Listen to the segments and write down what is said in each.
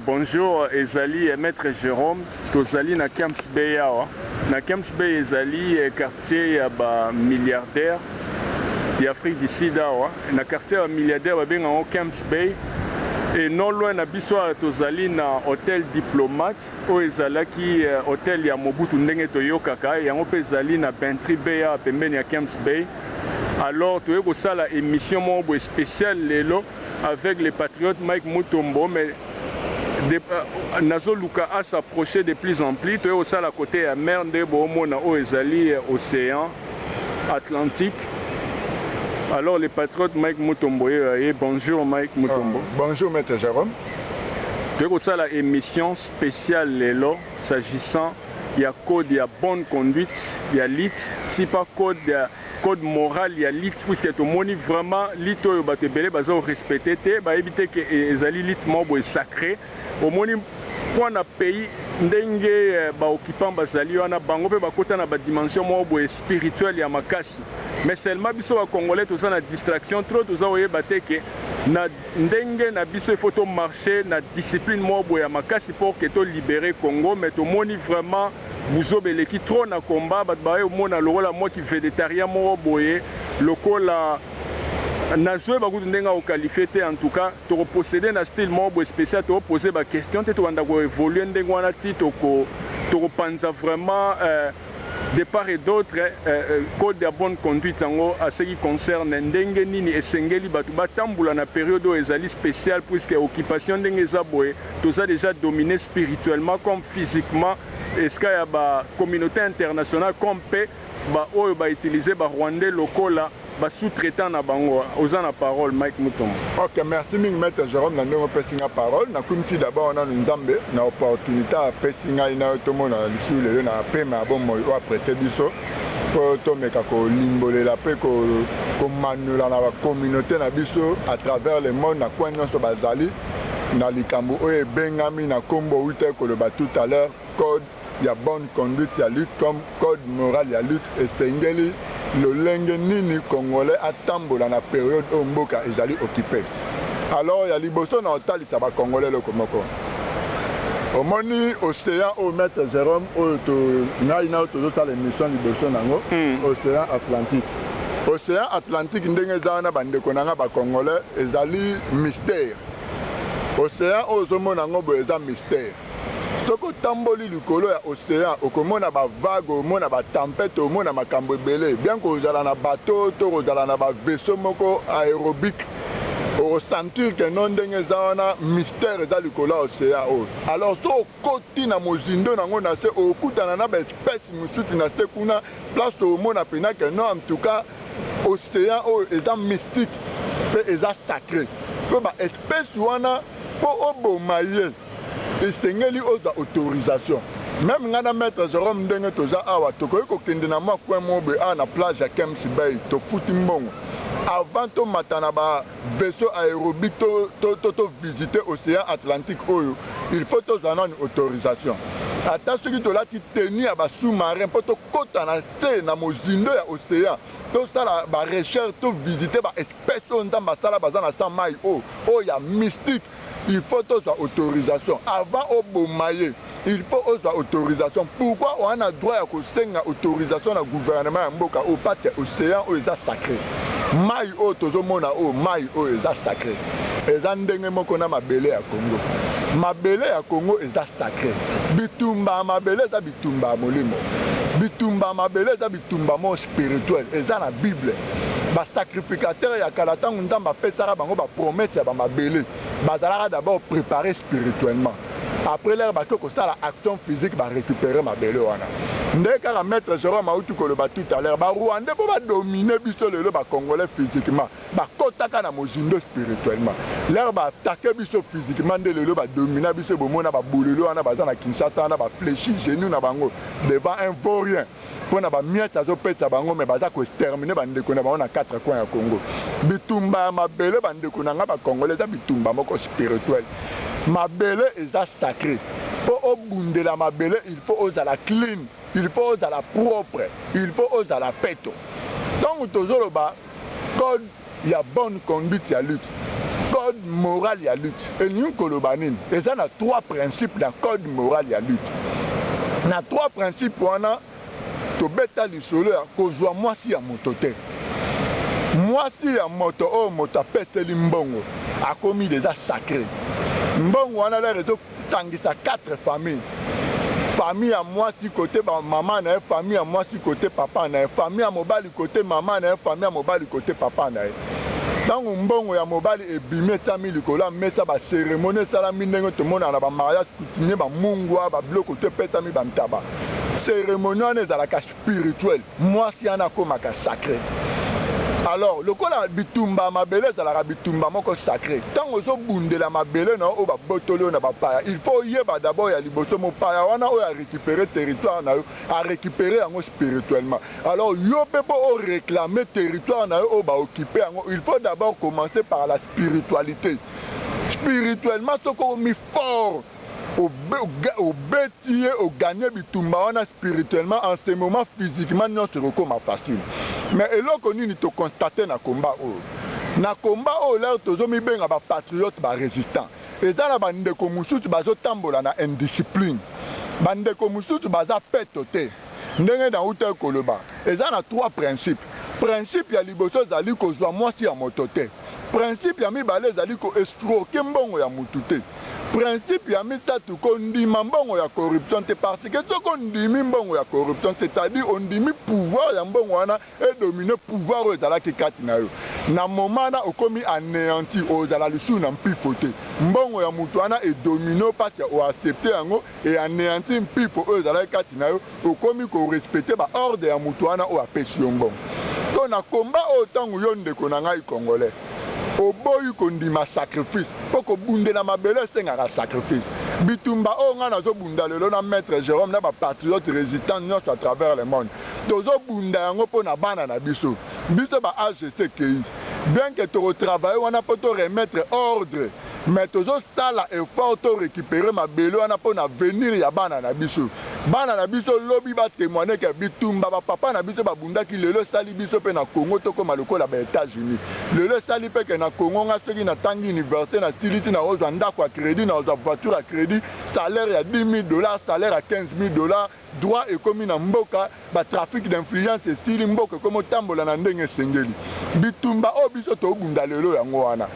Bonjour, ezali maître Jérôme, tozali na Camps Bay awa. Na Camps Bay ezali quartier ya ba milliardaire di Afrique du Sud awa. Na quartier ya milliardaire babenga ngo Camps Bay. Et non loin na biso tozali na hôtel diplomate o ezalaki hôtel ya Mobutu ndenge toyokaka yango pe ezali na Bentry Bay ya pembeni ya Camps Bay. Alors toye kosala émission moko spéciale lelo avec les patriotes Mike Mutombo, mais Nazoluka a s'approché de plus en plus. Tu es aussi à la côté de mer de Bomona, où ezali océan Atlantique. Alors les patriotes Mike Mutombo, bonjour Mike Mutombo. Bonjour Maître Jérôme. Tu es aussi à la émission spéciale lelo s'agissant il y a code, il y a bonne conduite, il y a lit, si pas code, il y a code moral, il y a lit, puisque tout le monde vraiment lit au batebele, bazo respecter, bah éviter que les lit mobo est sacré. Au monde pour un pays ndenge ba occupant bazali wana bango pe bakota na ba dimension mobo est spirituelle ya makasi. Mais seulement biso ba congolais tout ça na distraction trop tout ça oye bateke na ndenge na biso il faut to marcher na discipline mobo ya makasi pour que to libérer Congo, mais tout moni vraiment buzobeleki trop na combat bat baye au mona lokola moi qui végétarien mo boye lokola na jouer ba kutundenga au qualifié en tout cas to posséder na style mo spécial to poser ba question te to banda ko évoluer ndenge wana ti to panza vraiment de part et d'autre code de bonne conduite en ce qui concerne ndenge nini esengeli batu batambula na période où ezali spéciale puisque occupation ndenge eza boye toza déjà dominé spirituellement comme physiquement. Est-ce qu'il y a la communauté internationale comme peut utiliser les Rwandais locaux là sous-traitant na bango osant la parole Mike Mutombo. Ok, merci Maître Jérôme na ndenge opesi nga parole na kumti d'abord on a nzambe na opportunité apesi nga ina tomo na lisu lelo na pema bomo o aprete biso po to meka ko limbolela pe ko manula na la communauté na biso à travers le monde na kwa nyonso bazali na likambo oyo bengami na kombo wite ko le ba tout à l'heure code il y a bonne conduite, il y a lutte comme code moral, il y a lutte estengeli le lenge nini congolais atambola na période où mboka ezali occupé. Alors il y a liboso na otali sa ba congolais le komoko. Omoni océan au Maître Jérôme au to ngai na to ta l'émission liboso nango océan Atlantique. Océan Atlantique ndenge zana bande konanga ba congolais ezali mystère. Océan ozomona ngo bo eza mystère. Soko tamboli likolo ya océan okomona ba vague omona ba tempête omona makambo ebele bien ko ozala na bateau to ozala na ba vaisseau moko aérobique o sentir que non ndenge za wana mystère eza likolo ya océan o. Alors so okoti na mozindo nango na se okutana na ba espèce mususu na se kuna place omona pena que non en tout cas océan o eza mystique pe eza sacré pe ba espèce wana po obomaye esengeli oza autorisation. Même ngana Maître Jérôme ndenge toza awa tokoki kokende na makwe mobe a na plage ya Camps Bay to futi mbongo avant to matana ba vaisseau aérobique to visiter océan Atlantique oyo il faut to zana une autorisation. Ata soki tolati tenue ya ba sous-marin po to kota na se na mozindo ya océan to sala ba recherche to visiter ba espèce on dans basala bazana sa mai o ya mystique. Il faut avoir autorisation. Avant au Bomaye, il faut avoir autorisation. Pourquoi on a droit à une autorisation au gouvernement Mboka au parti océan où est sacré. Mai o tozomona o mai o est sacré. Eza ndenge moko na mabele ya Congo. Mabele ya Congo est sacré. Bitumba mabele eza bitumba molimo. Bitumba mabele eza bitumba mo spirituel. Eza na Bible. Ba sacrificateur ya kalatangu ndamba pesara bango ba promesse ya ba mabele. Bazalaka d'abord préparer spirituellement. Après l'air bato ko sala action physique ba récupérer mabele wana. Ndeka la Maître Jérôme autu ko le ba tout à l'heure ba Rwandais po ba dominer biso lelo ba congolais physiquement. Ba kotaka na mozindo spirituellement. L'air ba attaquer biso physiquement de lelo ba dominer biso bomona ba bolelo wana bazana Kinshasa na ba fléchi genou na bango devant un vaurien. Pour na ba mieta zo peta bango mais baza ko exterminer bande ko na ba na quatre coins ya Congo. Bitumba mabele bande ko na nga ba congolais za bitumba moko spirituel. Mabele eza sacré. Pour obundela mabele, il faut oser la clean, il faut oser la propre, il faut oser la peto. Donc toujours le bas, code il y a bonne conduite, il y a lutte. code moral ya lutte. Et nous kolobanin. Et ça a 3 principes dans code moral ya lutte. Na 3 principes on a to beta lisolo ya kozwa mwasi ya moto te. Mwasi ya moto o moto apeseli mbongo akomi déjà sacré. Mbongo wana la rezo tangisa 4 familles. Famille à mwasi côté maman na famille à mwasi côté papa na famille à mobali côté maman na famille à mobali côté papa na. Dans mbongo ya mobali ebime tami likola mesa ba cérémonie sala minengo to mona na ba mariage coutumier ba mungwa ba bloko te petami ba ntaba. Cérémonie on est à la spirituelle. Mwasi ana komaka sacré. Alors, le cas de bitumba mabele, c'est la bitumba moko sacré. Tant que vous bundez la mabele, non, ba botolo na ba paya. Il faut y avoir d'abord ya liboso mo paya wana o ya récupérer territoire na à récupérer en spirituellement. Alors, yo pepo o réclamer territoire na o ba occuper en. Il faut d'abord commencer par la spiritualité. Spirituellement, ce qu'on mis fort. Au bêtier, au gagner bitumba on a spirituellement en ce moment physiquement non se recommande facile. Mais et là qu'on ni to constater na combat là tozomi benga ba patriote ba résistant. Et ça la bande ko musutu bazo tambola na indiscipline. Bande ko musutu baza petote. Ndenge na uta koloba. Et ça na 3 principes. Principe ya liboso zali ko zwa mwasi ya motote. Principe ya mibale zali ko escroquer mbongo ya mutute. Principe ya mitatu kondima mbongo ya corruption te parce que to kondimi mbongo ya corruption c'est-à-dire on dimi pouvoir ya mbongo wana et dominer pouvoir ezala ki kati na yo na moment na okomi anéanti ozala lisu na mpifote mbongo ya mutu wana et dominer parce que o accepter yango et anéanti mpifo ezala ki kati na yo okomi ko respecter ba ordre ya mutu wana o apesi yo mbongo to na combat otango yo ndeko na ngai congolais oboyi kondima sacrifice poko bundela mabele sengaka sacrifice bitumba o nga nazo bunda lelo na maître Jérôme na ba patriote résistant nyonso à travers le monde tozo bunda yango po na bana na biso ba AGC kei bien que to retravailler wana po to remettre ordre mais tozo sala effort to récupérer mabele wana po na venir ya bana na biso lobi ba témoigner que bitumba ba papa na biso ba bunda ki lelo sali biso pe na Congo to koma lokola ba États-Unis lelo sali pe que na Congo nga soki na tangi université na siliti na ozwa ndako à crédit na ozwa voiture à crédit salaire ya $10,000 salaire à $15,000 droit ekomi na mboka ba trafic d'influence esili mboka komo tambola na ndenge sengeli bitumba o biso to bunda lelo yango wana.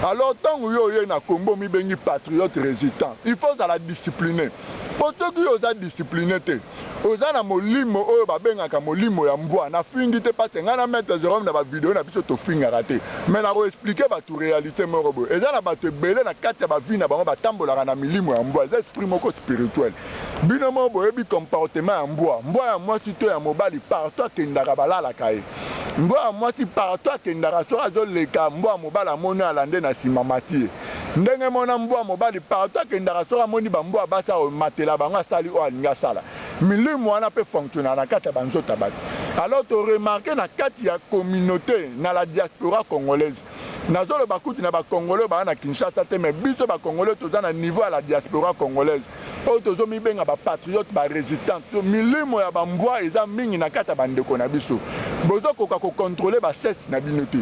Alors tant que yo na Combo mi bengi patriote résistant il faut la discipliner pour ceux qui ont discipliné te oza na molimo oyo babengaka molimo ya mbwa na fingi te parce nga na maître Jérôme na ba vidéo na biso to finga raté mais na ko expliquer ba tu réalité moko boy eza na ba te belé na kati ya ba vie na bango ba tambolaka na milimo ya mbwa esprit moko spirituel bino mo boye bi comportement ya mbwa ya mwasi to ya mobali partout kendaka balala kae mbwa ya mwasi partout kendaka so azo leka mbwa mobali amoni alande na sima matie ndenge mona mbwa mobali partout kendaka so amoni ba mbwa basa o matela bango asali o alinga sala milimo wana pe fonctionner na kati ya banzota bato. Alors to remarquer na kati ya communauté na la diaspora congolaise nazolo bakuti na ba congolais ba na Kinshasa te mais biso ba congolais toza na niveau à la diaspora congolaise po tozo mi benga ba patriote ba résistant to milimo ya ba mbwa eza mingi na kati ya bandeko na biso bozo koka ko contrôler ba cesse na binote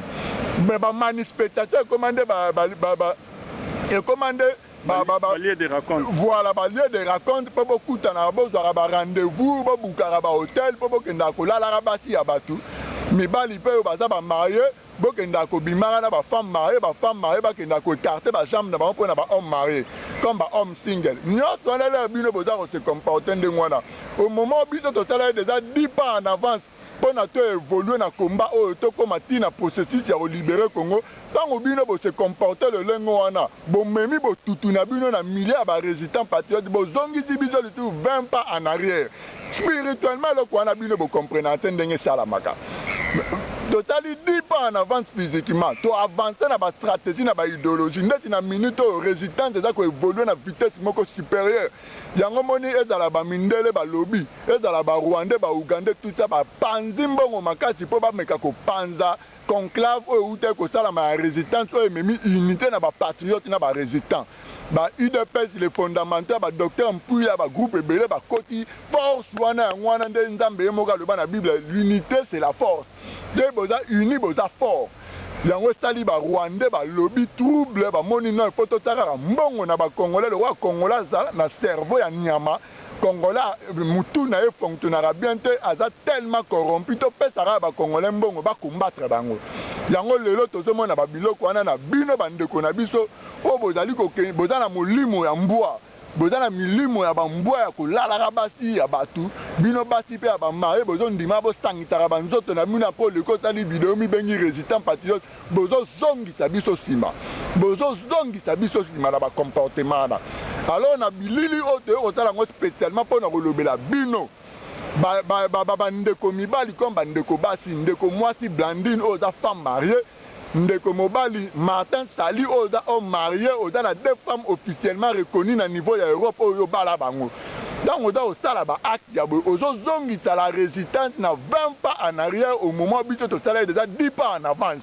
mais ba manifestation commandé et commandé lieu de raconte. Voilà, lieu de raconte, pour beaucoup de rendez-vous, pour beaucoup de hôtel, pour beaucoup de rabasi à Batu. Mais bali pe baza ba marié, beaucoup de bimara na ba femme mariée, ba kenda ko écarter ba jambe na ba pour na ba homme marié, comme ba homme single. Nous on est là bino boza ko se comporter ndengwana. Au moment où bino total déjà 10 pas en avance. Pour évoluer dans le combat, comme na processus ya libérer Congo, tant que se comporter le lengo wana, bon memi bo tutu na bino na milliers de résistants patriotes, bo zongi di biso le tout 20 pas en arrière. Spirituellement le kwana bino bo comprendre ndenge sala maka. Totali 10 pas en avance physiquement, to avancer na ba stratégie na ba idéologie, net na minute résistance ça ko évoluer na vitesse moko supérieure. Yango moni ezala ba mindele ba lobby, ezala ba Rwandais ba Ougandais tout ça ba panzi mbongo makasi po ba meka ko panza conclave o ute ko sala ma résistance o memi unité na ba patriote na ba résistant. Ba UDPS les fondamentaux ba docteur Mpuya ba groupe ebele ba koti force wana ngwana nde nzambe moka le ba na Bible l'unité c'est la force. De boza uni boza fort. yango sali ba Rwandais ba lobby trouble ba moni non photo tara mbongo na ba Congolais le roi Congolais na cerveau ya nyama Congolais mutuna e fonctionnera bien te aza tellement corrompu to pesara ba Congolais mbongo ba combattre bango yango lelo tozomona ba biloko wana na bino bandeko na biso o bozali ko bozana molimo ya mbwa bozana milimo ya bambwa ya kolala basi ya batu bino basi pe ya bamare bozo ndima bo sangitaka banzoto na muna po leko tali video mi bengi résistant patriote bozo zongisa biso sima bozo zongisa biso sima na ba comportement na alors na bilili ote otala ngo spécialement pour na kolobela bino ba ndeko mibali comme ba ndeko basi ndeko mwasi Blandine oza femme mariée ndeko mobali Martin Sali oza homme marié oza na deux femmes officiellement reconnues na niveau ya Europe oyo bala bango donc oza osala ba acte ya boye ozozongisa la résistance na 20 pas en arrière au moment biso tosala déjà 10 pas en avance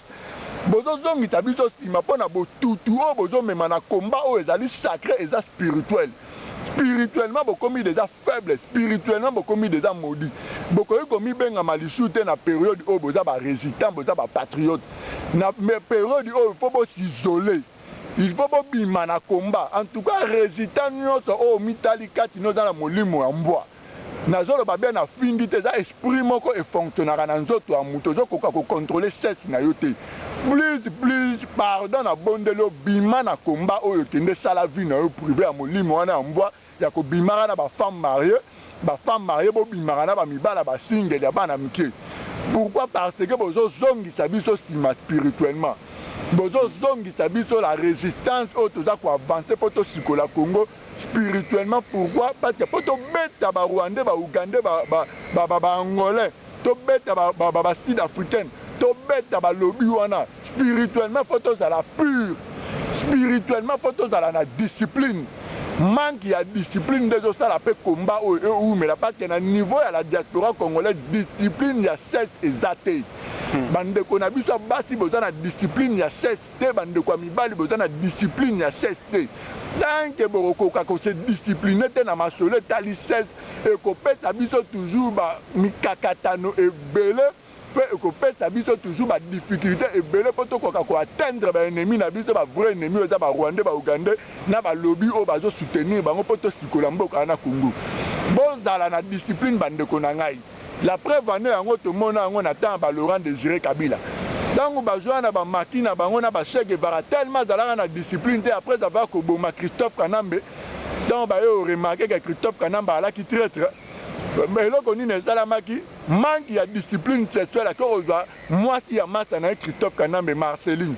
bozozongisa biso sima mpona botutu oyo bozomema na combat oyo ezali sacré eza spirituel spirituellement bokomi déjà faible spirituellement bokomi déjà maudit bokoki komibengama lisusu te na période oyo boza ba résistant boza ba patriote na période oyo il faut bosisoler il faut bobima na combat en tout cas résistant nyonso oyo mitali kati noza na molimo ya mbwa nazoloba bien na fingi te eza esprit moko efonctionnaka na nzoto ya moto ozokoka kocontrôle sese na yo te plus pardon na bondeli obima na combat oyo okende sala vie na yo privé ya molimo wana ya mbwa ya kobimaka na bafemme marié bobimaka na bamibala basingeli ya bana mike pourquoi parce que bozozongisa biso nsima spirituellement bozozongisa biso la résistance oyo toza koavance mpo tosikola Congo spirituellement pourquoi parce que mpo tobeta barwandais baougandais baangolais tobeta basud africaine tobeta balobi wana spirituellement fo tozala pur spirituellement fo tozala na discipline manque ya discipline nde ezosala mpe komba oyo eumela parce que na niveau ya la diaspora congolaise discipline ya cesse eza te bandeko na biso basi boza na discipline ya cesse te bandeko ya mibali boza na discipline ya cesse te tanke bokokoka kose discipline te na masolo etali cesse ekopesa biso toujours bamikakatano ebele mpe ekopesa biso toujours badifficulté ebele mpo tokoka koatteindre baennemi na biso bavrai ennemi oyo eza barwandais baougandais na balobi oyo bazosoutenir bango mpo tosikola mboka wana Congo bozala na discipline bandeko na ngai la preuve ane yango tomona yango na temps ba Laurent Désiré Kabila ntango bazwa na bamaki na bango na Che Guevara tellement azalaka na discipline te après avoir koboma Christophe Kanambe ntango baye oremarke ke Christophe Kanambe alaki traître eloko nini esalamaki manque ya discipline sexuelle ake ozwa mwasi ya masa na ye Christophe Kanambe Marceline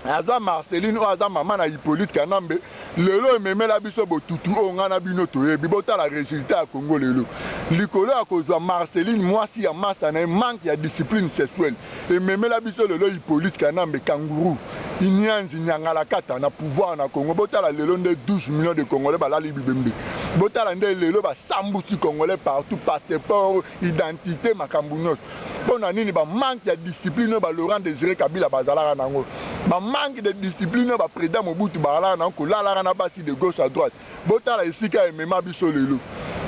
azwa Marceline oyo aza mama na Hippolyte Kanambe lelo ememela biso botutu oyo ngai na bino toyebi botala résultat ya Congo lelo likolo ya kozwa Marceline mwasi ya masa na ye manque ya discipline sexuelle ememela biso lelo Hippolyte Kanambe kanguru inyanzi nyangala kata na pouvoir na Congo botala lelo nde 12 millions de Congolais balali bibembe botala nde lelo basambusi Congolais partout passeport identité makambo nyonso mpona nini bamanque ya discipline oyo ba Laurent Désiré Kabila bazalaka nango bamanque de discipline oyo baprésident Mobutu bazalaka nango kolalaka na basi de gauche à droite botala esika emema biso lelo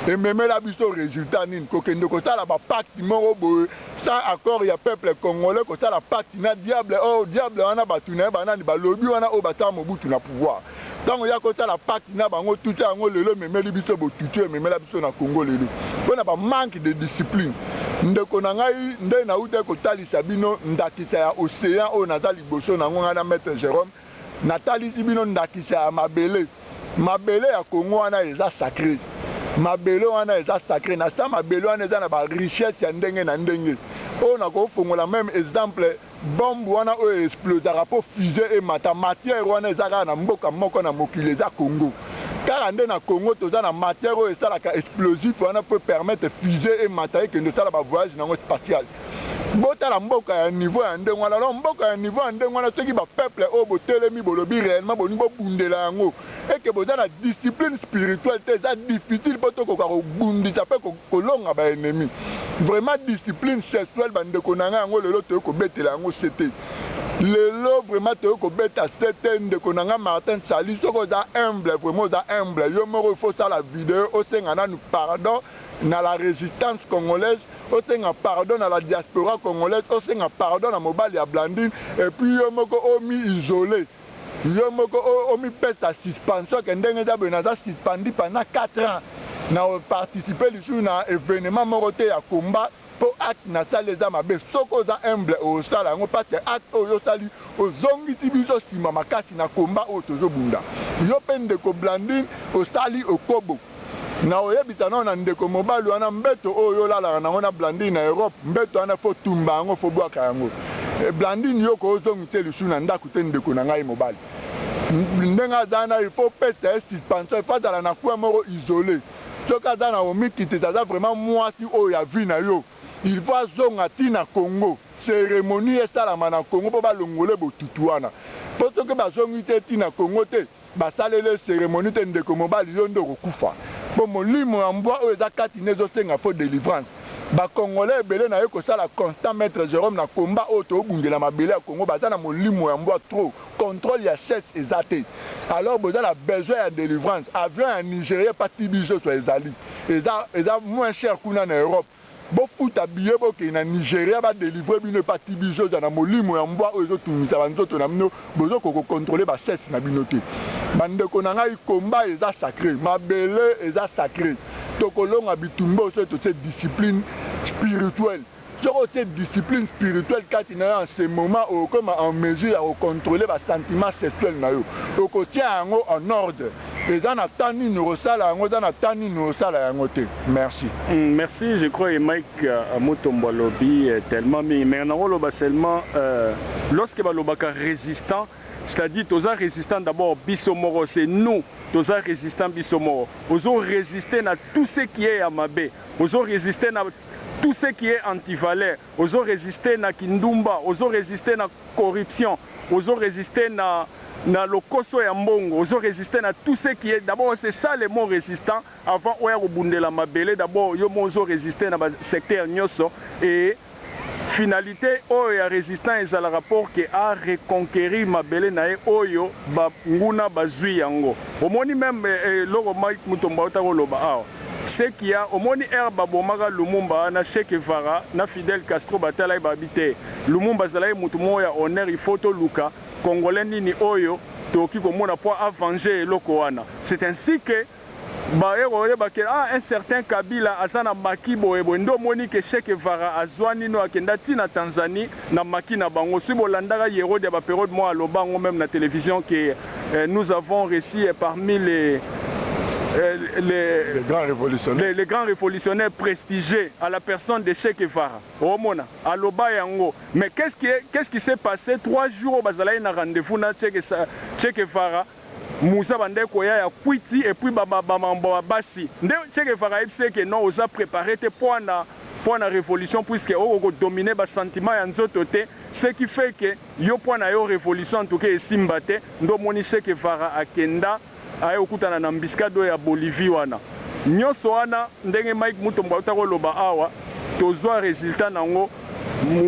ememela biso résultat nini kokende kosala bapacte moko boye sans accord ya peuple congolais kosala pacte na diable oyo diable wana bato na ye banani balobi wana oyo basala Mobutu na pouvoir ntango ya kosala pacte na bango tuta yango lelo ememeli biso botutu ememela biso na Congo lelo mpona bamanque de discipline ndeko na ngai nde nauta kotalisa bino ndakisa ya océan oyo naza liboso nango ngai na maître Jérôme natalisi bino ndakisa ya mabele ya Congo wana eza sacré mabele wana eza sacré na sa mabele wana eza na barichesse ya ndenge na ndenge oyo nakofongola même exemple bombe wana oyo explosaka mpo fusée emata matière wana eza kaka na mboka moko na mokili eza Congo kaka nde na Congo toza na matière oyo esalaka explosif wana mpo permettre fusée emata ekende osala bavoyage nango spatial botala mboka ya niveau ya ndenge wana alors mboka ya niveau ya ndenge wana soki bapeuple oyo botelemi bolobi réellement boni bobundela yango eke boza na discipline spirituelle te eza difficile mpo tokoka kobundisa mpe kolonga baennemi vraiment discipline sexuelle bandeko na ngai yango lelo toyei kobetela yango sete lelo vraiment toyei kobeta sete ndeko na ngai Martin Sali soki oza humble vraiment oza humble yo moko ifo osala video osenga nanu pardon na la résistance congolaise, osenga pardon à la diaspora congolaise, osenga pardon à mobali à Blandine, et puis yo moko omi isolé. Yo moko omi pèse à suspension, que ndenge za benaza suspendi pendant 4 ans. Na participer sur un événement moroté à combat pour acte na salle za mabe. Soko za humble au sala ngo parce acte oyo sali ozongi tibiso sima makasi na combat o tozo bunda. Yo pende ko Blandine au sali au kobo. Na oyebisa na ndeko mobali wana mbeto oyo lala na ngona Blandine na Europe mbeto wana fo tumba ngo fo bwaka yango. Blandine yo ko ozongi te lusu na ndako te ndeko na ngai mobali. Ndenga zana il faut pester suspension il faut dans na kwa moro isolé. Soka zana omikite zaza vraiment moi si oya vu na yo. Il faut zonga tina Congo. Cérémonie esalama na Congo po ba longole botutu wana. Po soke ba zongi te tina Congo te ba salele cérémonie te ndeko mobali yo ndoko kufa. Po molimo ya mbwa oyo eza kati nezo senga fo délivrance. Ba Congolais ebele na ye kosala constant maître Jérôme na combat oyo tobungela mabele ya Congo baza na molimo ya mbwa trop contrôle ya chef eza te. Alors boza na besoin ya délivrance avion ya Nigeria pati biso to ezali eza moins cher kuna na Europe. Bo futa billet boke na Nigeria ba délivrer bino pati biso na molimo ya mbwa oyo ezotumisa banzoto na bino bozo koko contrôler ba chef na bino te. Bandeko na ngai combat eza sacré mabele eza sacré. Tokolonga bitumba oso to cette discipline spirituelle. Sur cette discipline spirituelle quand il y a en ce moment où comme en mesure à contrôler les sentiments sexuels na yo. Donc tient en ordre. Et dans la tani nous sala dans la tani nous sala yangote. Merci. Merci, je crois que Mike Mutombo lobby tellement mais maintenant loba seulement lorsque ba lobaka résistant, c'est-à-dire tous les résistants d'abord bisomoro c'est nous. Tous les résistants bisomoro. Ils ont résisté à tout ce qui est à Mabé. Ils ont résisté à tout ce qui est anti-valeur. Ils ont résisté à Kindumba. Ils ont résisté à la corruption. Ils ont résisté à le Koso et Mbongo. Ils ont résisté à tout ce qui est. D'abord, c'est ça les mots résistants. Avant, on a rebondé la Mabélé. D'abord, ils ont résisté dans le secteur Nyoso. Et finalité, il y a résistant et ça le rapport qui a reconquérir Mabélé nae oyo ba nguna bazui yango. Au moins même logo Mike Mutombo Otagoloba. Ce qu'il y a au moins herba bomaka Lumumba na Che Guevara na Fidel Castro batala babité. Lumumba zalaye mutumo ya honneur il faut to luka congolais nini oyo toki komona pour avenger loko wana. C'est ainsi que un certain Kabila azana maki boyebo ndo moni ke Che Guevara azwani no akenda tina Tanzanie na maki na bango si bolandaka yero de ba période moi à lobango même na télévision que nous avons réussi parmi les grands révolutionnaires prestigieux à la personne de Che Guevara. Mais qu'est-ce qui s'est passé 3 jours au Bazalaï na rendez-vous na Che Guevara Moussa Bande Koya ya Kwiti et puis Bamambo Basi. Che Guevara sait que non osa préparé pour la révolution puisque on dominer le sentiment ya nzoto te, ce qui fait que yo pour la révolution en tout cas esimbate ndo moni Che Guevara akenda aye okutana na mbiskado ya Bolivie wana nyonso wana ndenge Mike Mutombo Otagoloba awa tozwa résultat nango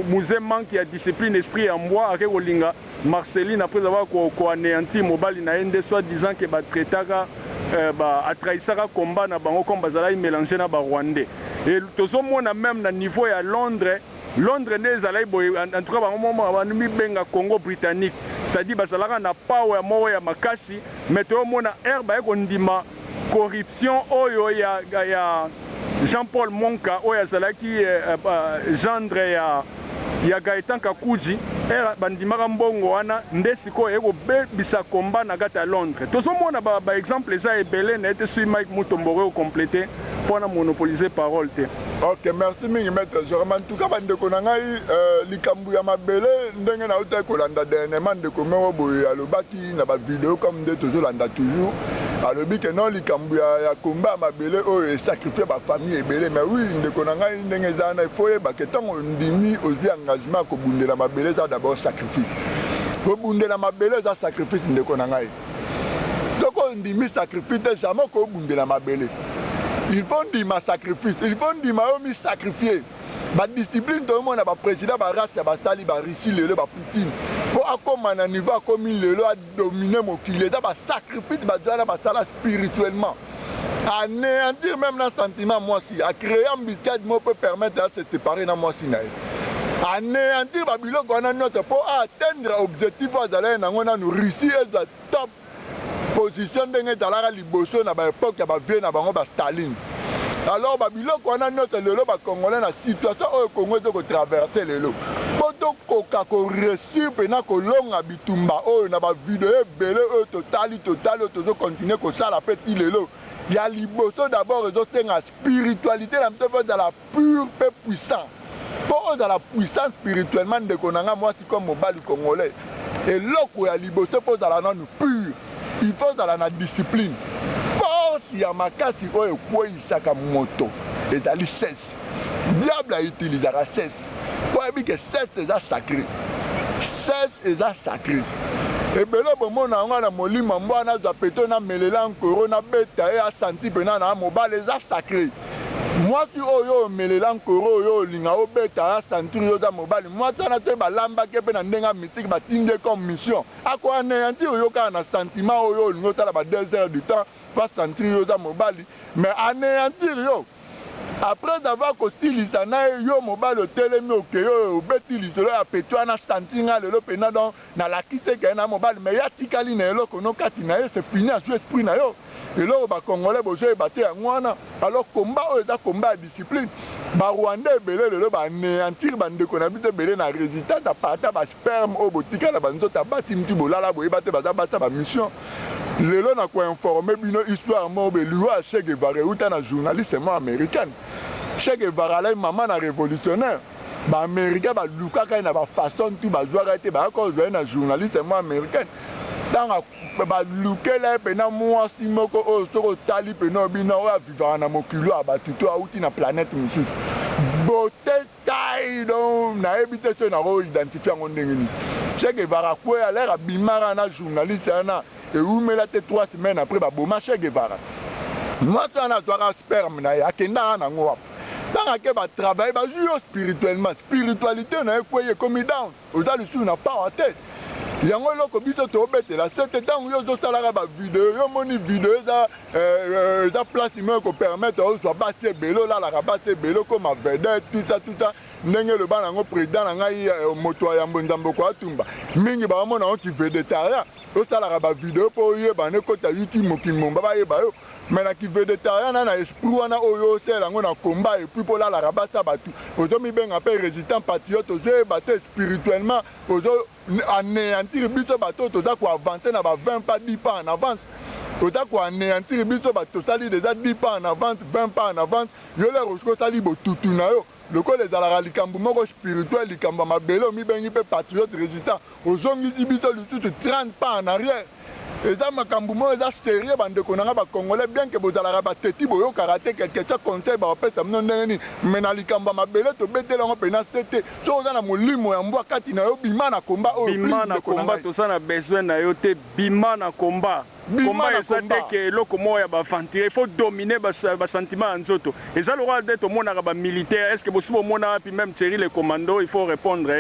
muze manque ya discipline esprit ya mbwa ake kolinga Marceline après avoir anéanti mobali na ende soit disant que ba traitaka atrahisaka combat na bango comme bazala mélanger na ba Rwandais et tozomona même na niveau ya Londres nezalai boy en tout cas bango banumi benga Congo britannique c'est-à-dire bazalaka na power mo ya makasi mais tozomona herba eko ndima corruption oyo ya Jean-Paul Monka oyo azalaki gendre ya Gaëtan Kakuji bandimaka mbongo wana nde sikoyo ekobebisa komba na kati ya Londres. Tozomona ba exemple eza ebele na ete sui Mike Mutombo oyo compléter mpona monopoliser parole te. Ok, merci mingi maître Jérôme. En tout cas bandeko na ngai likambo ya mabele ndenge na uta kolanda dernièrement ndeko moko boye alobaki na ba vidéo comme nde tozolanda toujours alobi ke non likambo ya komba mabele oyo sacrifier ba famille ebele mais oui ndeko na ngai ndenge eza na faut yeba ke ntango ndimi ozwi engagement kobundela mabele eza d'abord sacrifice. Kobundela mabele eza sacrifice ndeko na ngai. Donc ndimi sacrifice jamais kobundela mabele. Il faut dire ma sacrifice, il faut dire ma sacrifier. La discipline de mon président, la race, la sali, la Russie, la Poutine. Pour accompagner un niveau comme il a dominé mon qu'il est, sacrifice, spirituellement. anéantir même un sentiment moi si à créer un biscuit moi peut permettre de se séparer dans moi si naïf anéantir babiloko wana nyonso pour atteindre objectif azala nango nanu Russie eza top position ndenge ezalaka liboso na baépoque ya bavie na bango bastaline alors babiloko wana nyonso lelo bakongolais na situation oyo kongo eza kotraverse lelo po tokoka koresir mpena kolonga bitumba oyo na bavideo ebele oyo totali oyo tozokontinue kosala mpe ti lelo ya liboso d'abord ezosenga spiritualité na mpe mpo ezala pure mpe puissant mpo ozala puissant spirituellement ndeko na nga mwasi comme mobali congolais eloko ya liboso mpo ozala nanu pure il faut ozala na discipline force ya makasi oyo ekweyisaka moto ezali cesse diable autilisaka cesse po yebi ke cesse eza sacré cesse eza sacré ebele bomona yango na molimo mbo wana azwa peto namelela nkoro nabeta ye asanti mpena na mobali eza sacré mwasi oyo omelela nkoro oyo olinga obeta asantiri oyo oza mobali mwasi wana te balambaki mpe na ndenge ya mystique batindi comme mission akoanéantir oyo kaka na sentiment oyo olinga otala ba 2 heures du temps basantiri oyo oza mobali mais anéantir yo après avoir kosilisa na ye yo mobali otelemi okeye oyo obeti lisolo ya peto wana santi nga lelo mpena donc nalakisi ekeye na mobali mais ya tikali na eloko no kati na ye c'est fini asu esprit na yo eloko bakongolais bozoyeba te yango wana alors komba oyo eza komba ya discipline barwandais ebele lelo banéantir bandeko na biso ebele na résultat ya parta basperme oyo botikala banzoto abati mti bolala boyeba te baza basa bamission lelo na koinforme bino histoire moko beliwa ya Che Guevara euta na journaliste mo américaine Che Guevara alai mama na révolutionnaire baaméricain balukaka ye na bafaçon tu bazwaka ye te bayaka ozwa ye na journaliste mo américaine ntango balukela ye mpena mwasi moko oyo soki otali mpena obina oyo avivaka na mokili ya bato to auti na planète mosusu bote tai donc nayebi te soki nakoidentifie yango ndenge nini Che Guevara kweya lere abimaka na journaliste wana eumela te 3 semaines après baboma Che Guevara mwasi wana azwaka sperme na ye akendaka nango wapo ntango ake batravaille bazwi yo spirituellement spiritualité na ye kweye ekomi down oza lisusu na power te yango eloko biso tobetela sete ntango yo ozosalaka bavideo yo moni video eza place moko kopermettre ozwa basi ebele olalaka basi ebele koma vedette tuta ndenge eloba nango président na ngai moto ya yambo nzambo atumba mingi baomona ngo kivedetaria osalaka bavideo mpo oyeba nde kota youtube mokili momba bayeba yo me na kivedetaria na esprit wana oyo osala yango na komba epui mpo olalaka basa bato ozomibenga mpe résistant patriote ozoyeba te spirituellement ozo anéantir biso bato toza koavance na ba 20 pas 10 pas en avance toza koanéantir biso bato tosali déjà 10 pas en avance 20 pas en avance yo lero osiko osali botutu na yo lokola ezalaka likambo moko spirituel likambo ya mabele omibengi mpe patriote résistant ozongisi biso lisusu 30 pas en arrière eza makambo moko eza sérieux bandeko nanga bakongolais bien ke bozalaka bateti boyokaka te quelque chose conseil bakopesa bino ndenge nini me na likambo ya mabele tobetela yango mpena se te soki oza na molimo ya mbwa kati na yo bima na komba oyo bima na komba toza na besoin na yo te bima na komba komba eza te ke eloko moko ya baventire il faut dominer basentiment ya nzoto eza lokola nde tomonaka bamilitaire est ce que bosi bomonaka puis même Thierry le commando il faut répondre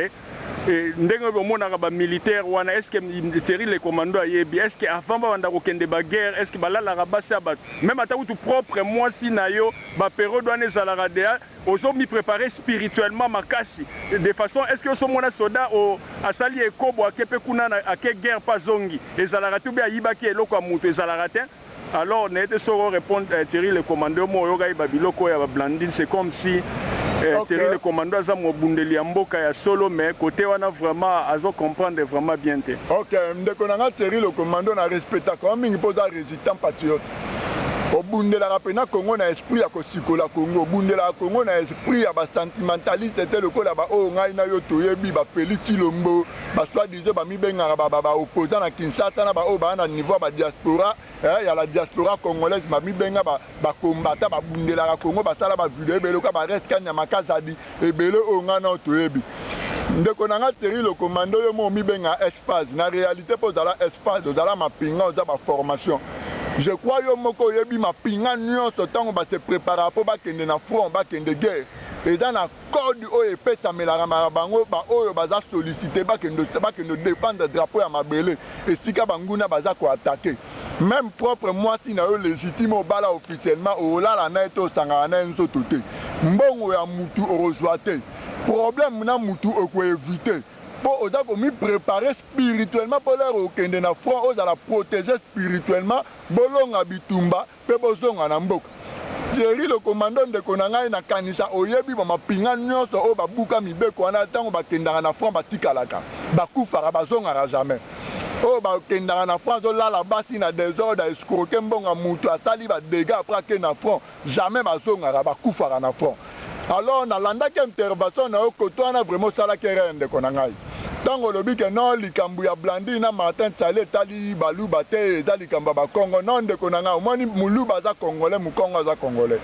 ndenge bomonaka bamilitaire wana est ce que Thierry le commando ayebi est ce que avant babanda kokende baguerre est ce que balalaka basi ya bato même ata kutu propre mwasi na yo bapériode wana ezalaka deya ozomi préparer spirituellement makasi de façon est ce que osomona soda asali ekobo ake mpe kuna ake guerre pa zongi ezalaka te obe ayibaki eloko ya moto ezalaka te alors nayete soko répondre Thierry le commando mo oyokai babiloko ya bablandine c'est comme si Thierry le commando aza mobundeli ya mboka ya solo mais côté wana vraiment azo comprendre vraiment bien te ok ndeko nanga Thierry le commando na respectaka mingi mpo oza résistant patriote obundelaka mpena Congo na esprit ya kosikola Congo obundelaka Congo na esprit ya basentimentaliste te lokola baoyo ngai na yo toyebi bafélix Tshilombo basoi-disant bamibengaka baopposant na Kinshasa na baoyo baa na niveau ya badiaspora ya la diaspora congolaise bamibenga bakombata babundelaka Congo basala bavideo ebele oka bareskani ya makazadi ebele oyo ngai na yo toyebi ndeko nanga Thierry le commando yo mo mibenga espace na réalité mpo ozala espace ozala mapinga oza baformation je crois yo moko oyebi mapinga nyonso ntango base prépara mpo bakende na front bakende guerre eza na code oyo epesamelaka bango baoyo baza sollicité bakende défendre drapeau ya mabele esika banguna baza koatake même propre moi si na yo légitime au bala officiellement au la la na to sanga na nso toté mbongo ya mutu ozwate problème na mutu oko éviter pour oza ko mi préparer spirituellement pour leur okende na front oza la protéger spirituellement bolonga bitumba pe bozonga na mboka Thierry le commandant de Konanga na kanisa oyebi ba mapinga nyonso o babuka mibeko wana tango bakendaka na front batikalaka bakufara bazongaka jamais o bakendaka na front ozolala basi na désordre escroquer mbonga mutu asali ba dégâts après ke na front jamais bazongaka bakufara na front. Alors na landaki intervention na okoto wana vraiment sala kere de Konanga tango lobi ke non likambu ya Blandine na Martin Salé tali baluba te tali likambu ba Congo non de Konanga omoni muluba za congolais mukongo za congolais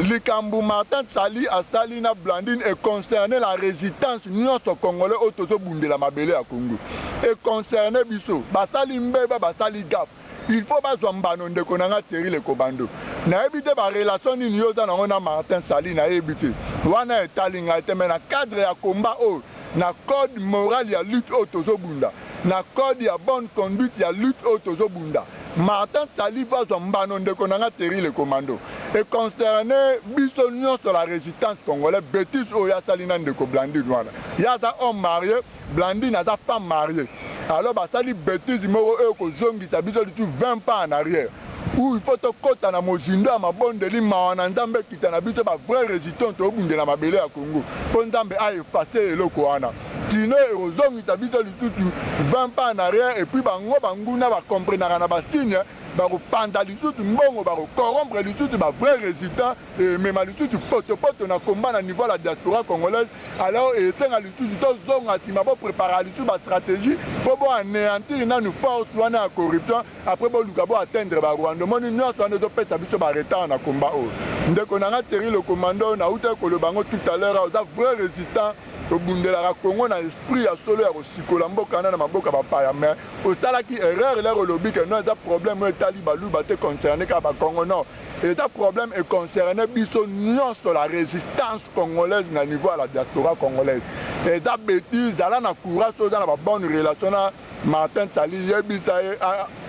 likambu Martin Sali asali na Blandine et concerné la résistance nyonso congolais otozo bundela mabele ya Congo et concerné biso basali mbeba basali gaf il faut bazwa mbano de Konanga Thierry le Kobando na ebite ba relation ni yoza na Martin Sali na ebite wana etali nga eteme na cadre ya combat o na code moral ya lutte autozobunda na code ya bonne conduite ya lutte autozobunda Martin Sali va zombano ndeko nanga Thierry le commando et concerné biso nyonso la résistance congolaise bêtise o ya salina ndeko Blandine wana ya za homme marié Blandine za femme mariée alors ba sali bêtise moko e ko zongisa biso du 20 pas en arrière où il faut te kota na mozindo ya mabondeli mawana nzambe kita na biso ba vrai résistant to bundela mabele ya Congo po nzambe a effacer eloko wana kino erozongisa biso lisusu 20 pas en arrière et puis bango banguna ba comprendre na ba signe ba ko panda lisusu mbongo ba ko corrompre lisusu ba vrai résistant et même lisusu poto na combat na niveau la diaspora congolaise alors et tenga lisusu to zonga tima bo préparer lisusu ba stratégie pour bo anéantir na nous force wana ya corruption après bo luka bo atteindre ba Rwanda moni nyonso wana to pesa biso ba retard na combat o ndeko nanga Thierry le commando na uta ko le bango tout à l'heure za vrai résistant au bundela Congo na esprit ya solo ya kosikola mboka na maboka bapaya mais au salaki erreur leur lobby que non ça problème etali balu bate concerné ka ba Congo non et ça problème est concerné biso nyonso la résistance congolaise na niveau à la diaspora congolaise et ça bêtise là na courage so dans la bonne relation na Martin Sali yebisa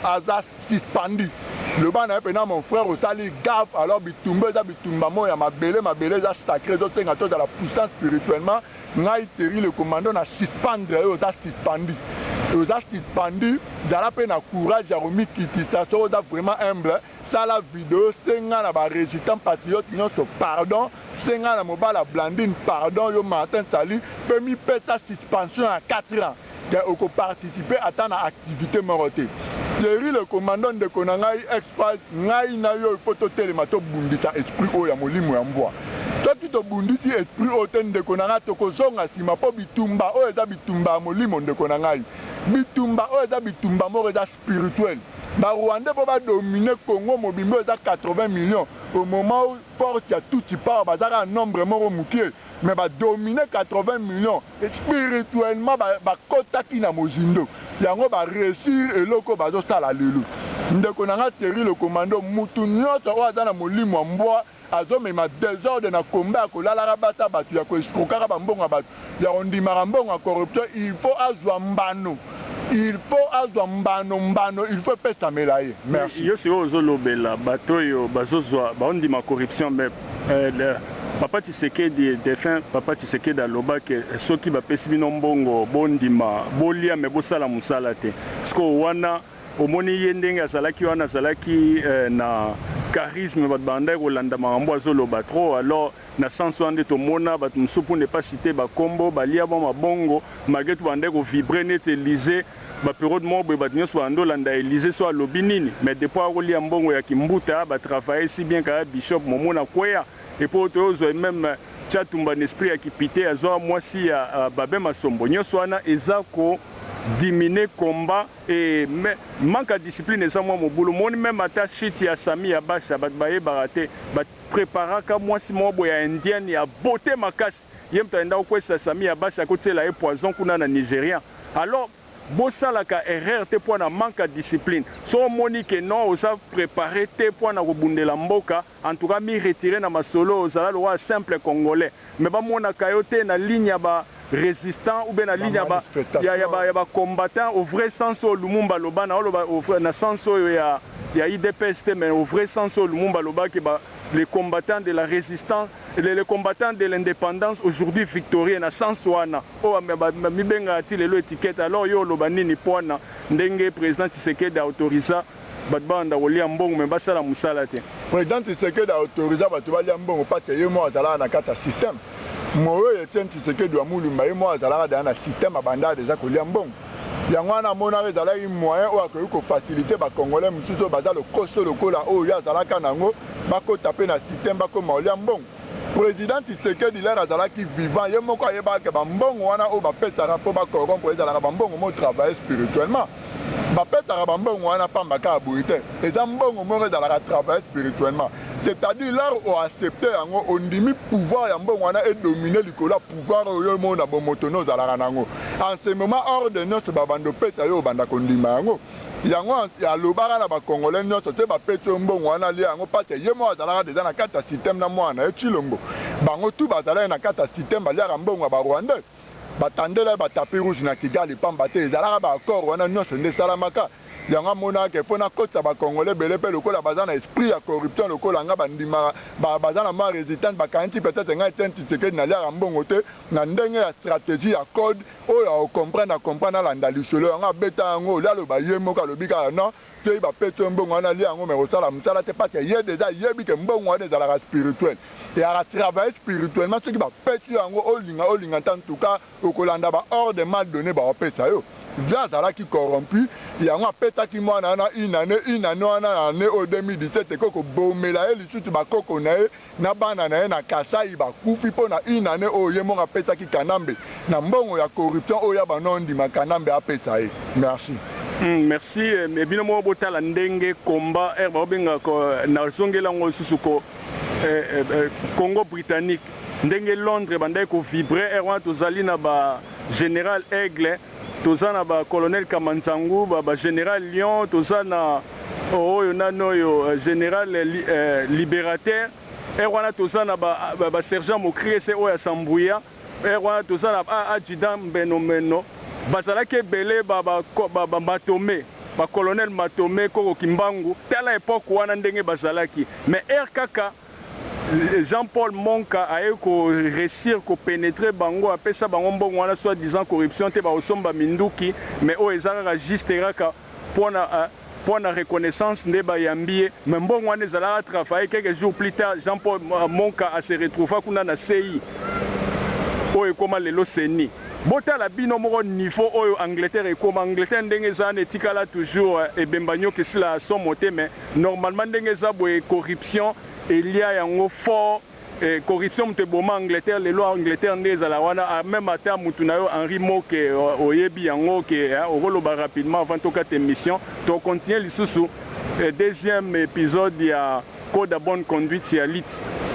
aza suspendu le ban na pena mon frère osali gaffe alors bitumba za bitumba mo ya mabele za sacré zo tenga to dans la puissance spirituellement ngai Thierry le commandant na suspendre aux suspendu dans la peine à courage à remis kitisa so da vraiment humble ça la vidéo senga na ba résistant patriote non so pardon senga na mobala Blandine pardon yo Martin Sali peut mi peta suspension à 4 ans que participer à ta activité morotée Thierry le commandant de Konangai expat ngai na yo photo telemato bundisa esprit o ya molimo ya mbwa soki to bundisi esprit o ten de Konanga to kozonga sima po bitumba o eza bitumba molimo de Konangai bitumba o eza bitumba mo eza spirituel ba Rwanda po ba dominer Congo mobimbo eza 80 millions au moment où force ya tout part bazaka nombre moko mukie mais ba dominer 80 millions et spirituellement ba kotaki na mozindo yango ba réussir eloko bazo sala lelo ndeko nanga Thierry le commando mutu nyonso o aza na molimo mbwa azomema désordre na combat kolala bata batu ya ko escroquer ba mbonga batu ya ondimara mbonga corruption il faut azwa mbano il faut pesa melaye merci yo si ozolobela bato yo bazozwa ba ondima corruption mais Papa Tshisekedi défunt Papa Tshisekedi aloba ke soki bapesi bino mbongo bondima bolia me bosala musala te sko wana omoni ye ndenge azalaki wana azalaki na charisme bat banda kolanda makambo azoloba trop alors na sens wana tomona bato mosusu pour ne pas citer bakombo balia ba mabongo malgré tout banda ko vibrer net Élysée ba période moko bato nyonso bandolanda Élysée so alobi nini mais depuis akolia mbongo ya kimbuta batravaille si bien kaka bishop momona kweya et pour eux même Tchatumba n'esprit à kipité azwa mwasi ya babe masombo nyonso wana ezako diminuer combat et manque de discipline eza mwa mobulu moni même ata shit ya Sami ya basha bat baye barate bat préparaka mwasi mobo ya indienne ya beauté makasi yemta enda kwesa Sami ya basha kotela e poison kuna na Nigeria alors bosalaka erreur te po na manque de discipline so moni que non osa préparer te po na kobundela mboka en tout cas mi retirer na masolo ozala lo simple congolais mais ba mona kayote na ligne ba résistant ou bien na ligne ya ba combattant au vrai sens au Lumumba loba na sens ya IDPS mais au vrai sens au Lumumba loba que les combattants de la résistance, les combattants de l'indépendance aujourd'hui victorieux na sens wana o mi benga ti lelo étiquette alors yo loba nini pona ndenge président Tshisekedi autorisa batbanda olia mbongo me basala musala te. Président Tshisekedi autorisa batu balia mbongo parce que mo azala na kata système. Moyo Etienne Tshisekedi wa Mulumba mo azala dans na système abanda déjà kolia mbongo. Yango wana mona ezalaki moyen oyo akoki kofacilite bacongolais mosusu baza lokoso lokola oyo azalaka nango bakota mpe na système bakoma olia mbongo. Président Tshisekedi lere azalaki vivant ye moko ayebaka bambongo wana oyo bapesaka mpo bacorrompre ezalaka bambongo mo travaille spirituellement bapesaka bambongo wana pamba kaka boye te eza mbongo moko ezalaka travaille spirituellement. C'est-à-dire là on accepte yango ondimi pouvoir ya mbongo wana edomine likolo ya pouvoir oyo mona bomotono ozalaka nango en ce moment ordre nyonso babanda opesa yo obanda kondima yango yango alobaka na bacongolais nyonso te bapesi yo mbongo wana lia yango pate ye mo azalaka deja na kati ya système na mwana ye Tshilombo bango tu bazalaki na kati ya système baliaka mbongo ya barwandais batandela batapi rouge na Kigali pamba te ezalaka baaccord wana nyonso nde esalamaka yango amonaka efo nakotisa bacongolais ebele mpe lokola baza na esprit ya corruption lokola nga bandimaka baza na ma résistance bakanisi peut-être ngai Etienne Tshisekedi naliaka mbongo te na ndenge ya stratégie ya code oyo akomprendre alanda lisolo yango abeta yango olia aloba ye moko alobi kaka non te bapesi yo mbongo wana lia yango me kosala mosala te parce ye deja yebi ke mbongo wana ezalaka spirituel eyaka travaille spirituellement soki bapesi yo yango olinga ta ntuka okolanda baordre mal donné baopesa yo via azalaki corrompu yango apetaki mwana wana une année wana na année au 2017 ekoko bomela ye lisusu bakoko na ye na bana na ye na Kasai bakufi mpo na une année oyo ye moko apesaki Kanambe na mbongo ya corruption oyo ya banondima Kanambe apesa ye. Merci. Merci. Bino mo botala ndenge komba babenga nazongela ngo lisusu ko Congo Britannique ndenge Londres bandai ko vibrer wana tozali na ba général Aigle toza na ba colonel Kamanzangu ba général Lyon toza na oyo nano yo général libérateur wana toza na ba sergent Mokrese oyo Sambouya wana toza na adjudant Benomeno bazalaki ebele Matome ba colonel Matome Koko Kimbangu tala époque wana ndenge bazalaki mais kaka Jean-Paul Monka a réussir à pénétrer bango a pesa bango mbongo wana soit disant corruption te ba osomba minduki mais o ezaka registrera pour la reconnaissance de bayambie mais mbongo wana ezala travailler quelques jours plus tard Jean-Paul Monka a se retrouvé kuna na CI o ekoma lelo seni botala bino moko niveau oyo Angleterre ekoma Angleterre ndenge za etikala toujours ebembanyo ke sila somote mais normalement ndenge za boye corruption il y a un fort corruption de boma Angleterre les lois Angleterre ndezala wana même à terme mutunayo Henri Moke oyebi yango ke okoloba rapidement avant to cette émission to continue lisusu deuxième épisode ya code de bonne conduite ya lit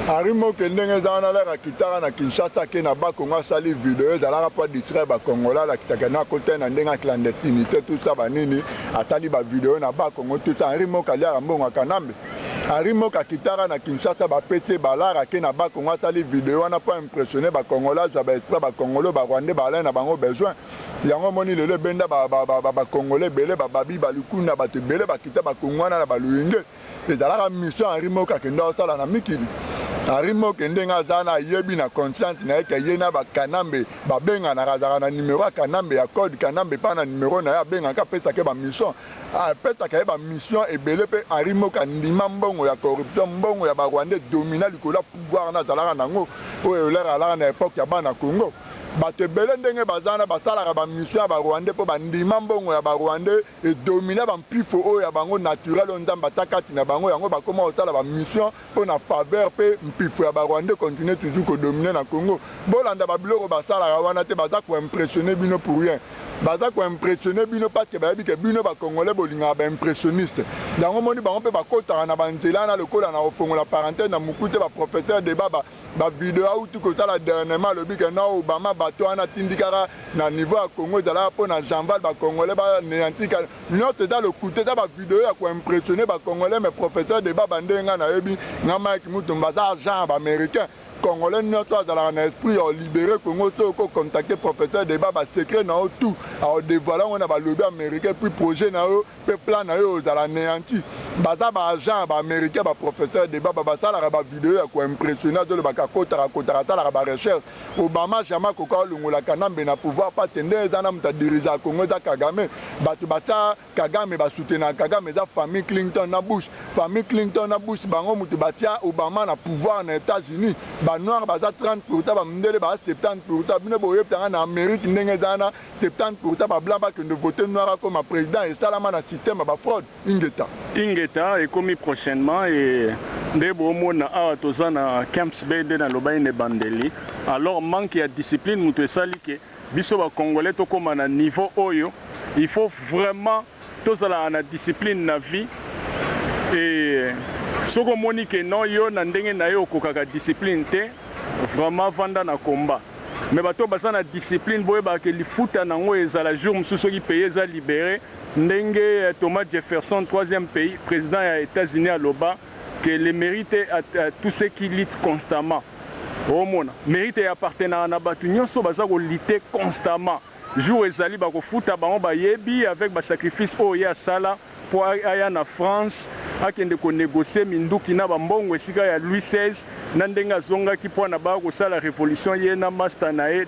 Henri Moke ndenge za wana la kitara na Kinshasa ke na bakongo sali vidéo ezalaka pa distraire ba kongola la kitaka na côté na ndenge clandestinité tout ça banini atali ba vidéo na bakongo tout Henri Moke alia mbongo Kanambe Henri Moka kitara na Kinshasa bapete balara ke na bakongo atali vidéo wana po impressionner ba congolais za ba esprit ba congolais ba rwandais ba na bango besoin yango moni lelo benda ba congolais bele ba babi ba lukunda ba tebele ba kita ba kongwana na ba luyenge ezalaka mission Henri Moka kenda osala na mikili Henri Moke ndenge aza na yebi na conscience na eke ye na ba Kanambe babenga na razaka na numéro ya Kanambe ya code Kanambe pa na numéro na ya bengaka pesaka ba mission pesaka ba mission ebele pe Henri Moke ndima mbongo ya corruption mbongo ya ba Rwandais domina likolo pouvoir na zalaka nango oyo lera alaka na époque ya bana Congo bato ebele ndenge bazana basalaka ba mission ya ba Rwandais po bandima mbongo ya ba Rwandais edomina ba mpifo oyo ya bango naturel o nzamba takati na bango yango bakoma osala ba mission po na faveur pe mpifo ya ba Rwandais continue toujours kodominer na Congo bolanda ba biloko basalaka wana te baza ko impressionner bino pour rien baza ko impressionner bino parce que bayebi ke bino ba congolais bolinga ba impressionniste yango moni bango pe bakotaka na banzela na lokola na ofongola parenthèse na mukute ba professeur de baba ba vidéo autu kotala dernièrement lobi ke na Obama bato wana tindikaka na niveau ya Congo ezalaka mpo na Janval ba congolais ba néantika nyonso eza lokute eza ba vidéo ya ko impressionner ba congolais mais professeur de baba ndenga na yebi nga Mike Mutomba baza agent ba américain congolais nyonso azalaka na esprit ya libérer Congo so okocontacte professeur Débat secret na yo tout aodévoile yango na balobi américain puis projet na yo mpe plan na yo ozala néanti baza baagent baaméricain baprofesseur Débat basalaka bavideo ya koimpressionne azolobaka kotaka asalaka barecherche Obama jamais koka olongolaka nambe na pouvoir pa tende eza na moto adirigea Congo eza Kagame bato batia Kagame basoutenaka Kagame eza famille Clinton na Bush famille Clinton na Bush bango moto batia Obama na pouvoir na États-Unis banoir baza 30% bamundele baza 70% bino boyebitanga na Amérique ndenge eza na 70% bablanc bakende vote noir comme président esalama na système ya bafraude ingeta ekomi prochainement et nde bomona awa toza na Camps Bay nde nalobai ne bandeli alors manque ya discipline moto esali ke biso bakongolais tokóma na niveau oyo il faut vraiment tozala na discipline na vie et soki omoni ke non yo na ndenge na yo okokaka discipline te vraiment vanda na combat mais bato baza na discipline boyebaka ke lifuta nango ezala jour mosusu soki pays eza libéré ndenge Thomas Jefferson troisième pays président ya États-Unis aloba que le mérite à tous ceux qui luttent constamment omona mérite ya partenariat na bato nyonso baza kolite constamment jour ezali bakofuta bango bayebi avec basacrifice oyo ye asala po aya na France akende konégocier minduki na bambongo esika ya Louis XVI na ndenge azongaki mpo na bakosala révolution ye na master na ye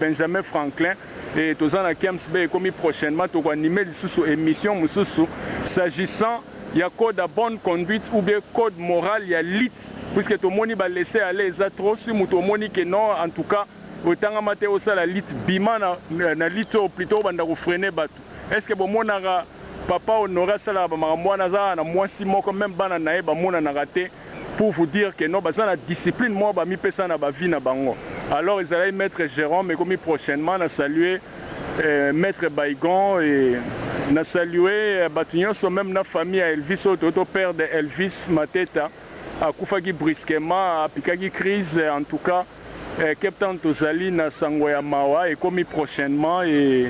Benjamin Franklin et toza na Camps Bay ekomi prochainement tokoanime lisusu émission mosusu s'agissant ya code à bonne conduite ou bien code moral ya lit puisque tomoni ba laisser aller eza trop si moto omoni que non en tout cas otangama te osala lit bima na lit ou plutôt banda ko freiner bato est-ce que bomonaka papa honora sala ba mwana za na mwasi moko même bana na ye bamona na raté pour vous dire que non baza na discipline moi ba mi pesa na ba vie na bango alors ils allaient maître Jérôme et comme prochainement na saluer maître Baigon et na saluer batunyo so même na famille à Elvis auto père de Elvis Mateta akufaki brusquement apikaki crise en tout cas Captain Tozali na sango ya mawa et comme prochainement et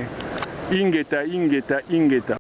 ingeta